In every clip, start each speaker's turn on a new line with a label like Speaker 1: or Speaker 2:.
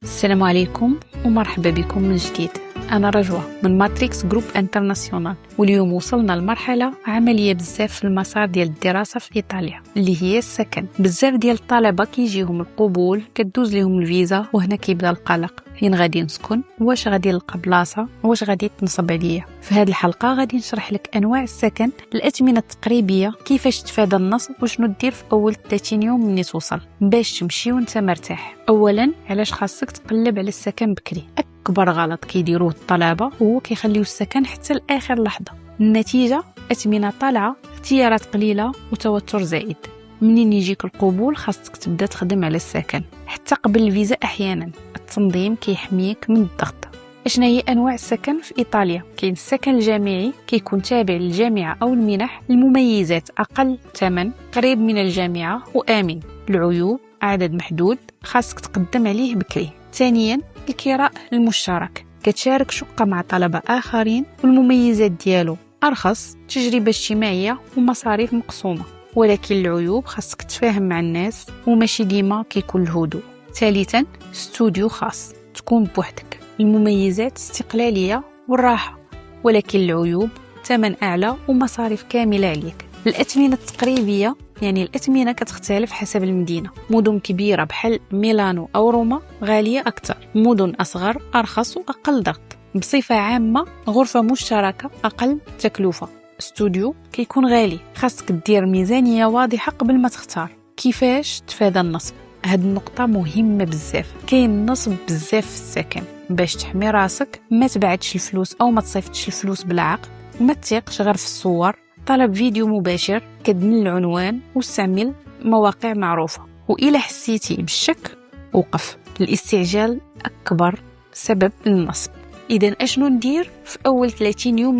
Speaker 1: السلام عليكم ومرحبا بكم من جديد. أنا رجوة من ماتريكس جروب انترناسيونال، واليوم وصلنا لمرحلة عملية بزاف في المسار ديال الدراسة في إيطاليا اللي هي السكن. بزاف ديال الطلبة كيجيهم القبول، كدوز لهم الفيزا، وهنا كيبدا القلق: فين غادي نسكن؟ واش غادي نلقى بلاصة؟ واش غادي تنصب عليا؟ في هذه الحلقة غادي نشرح لك أنواع السكن، الأثمنة التقريبية، كيفاش تفادى النصب، وشنو دير في أول 30 يوم مني توصل باش تمشي وانت مرتاح. أولا، علاش خاصك تقلب على السكن بكري؟ أكبر غلط كيديروه الطلبة هو كيخليو السكن حتى لآخر لحظة. النتيجة أثمنة طالعة، اختيارات قليلة، وتوتر زائد. منين يجيك القبول خاصك تبدا تخدم على السكن حتى قبل الفيزا. أحيانا التنظيم كيحميك من الضغط. اشنا هي انواع السكن في ايطاليا؟ كاين السكن الجامعي، كيكون تابع للجامعه او المنح. المميزات: اقل ثمن، قريب من الجامعه، وامن. العيوب: عدد محدود، خاصك تقدم عليه بكري. ثانيا، الكراء المشترك، كتشارك شقه مع طلبه اخرين، والمميزات ديالو: ارخص، تجربه اجتماعيه، ومصاريف مقسومه. ولكن العيوب: خاصك تفاهم مع الناس وماشي ديما كيكون الهدوء. ثالثا، استوديو خاص، تكون بوحدك. المميزات: استقلالية والراحة، ولكن العيوب: ثمن أعلى ومصاريف كاملة عليك. الأثمنة التقريبية، يعني الأثمنة كتختلف حسب المدينة. مدن كبيرة بحال ميلانو أو روما غالية أكثر، مدن أصغر أرخص وأقل ضغط. بصفة عامة، غرفة مشتركة أقل تكلفة. استوديو كيكون غالي، خاصك دير ميزانية واضحة قبل ما تختار. كيفاش تفادى النصب؟ هاد النقطة مهمة بزاف. كاين نصب بزاف في السكن. باش تحمي راسك، ما تبعتش الفلوس او ما تصيفطش الفلوس بالعقد، ما تثقش غير في الصور. طلب فيديو مباشر، كدن العنوان، واستعمل مواقع معروفة. وإلا حسيتي بالشك وقف. الاستعجال أكبر سبب للنصب. إذن أشنو ندير في أول 30 يوم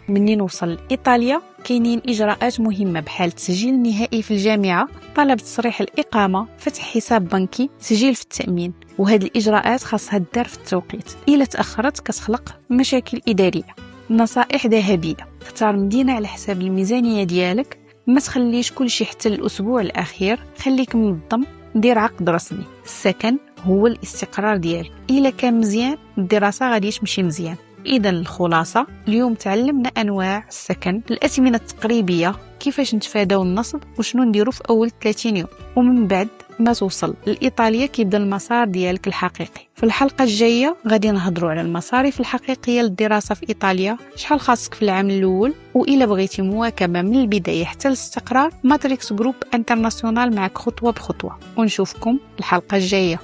Speaker 1: مني نوصل لإيطاليا؟ كاينين إجراءات مهمة بحال التسجيل النهائي في الجامعة، طلب تصريح الإقامة، فتح حساب بنكي، تسجيل في التأمين. وهذه الإجراءات خاصها تدار في التوقيت، إلا تأخرت كتخلق مشاكل إدارية. نصائح ذهبية: اختار مدينة على حساب الميزانية ديالك، ما تخليش كل شيء حتى الأسبوع الأخير، خليك منظم، دير عقد رسمي. السكن هو الاستقرار ديالك، إلا كان مزيان الدراسة غادي تمشي مزيان. إذا الخلاصة: اليوم تعلمنا أنواع السكن، الأثمنة التقريبية، كيفاش نتفاداو النصب، وشنو نديرو في أول 30 يوم. ومن بعد ما توصل لإيطاليا كيبدا المسار ديالك الحقيقي. في الحلقة الجاية غادي نهضروا على المصاريف الحقيقية للدراسة في إيطاليا، شحال خاصك في العام الأول، وإلا بغيتي مواكبة من البداية حتى الاستقرار، ماتريكس جروب انترناسيونال معك خطوة بخطوة. ونشوفكم الحلقة الجاية.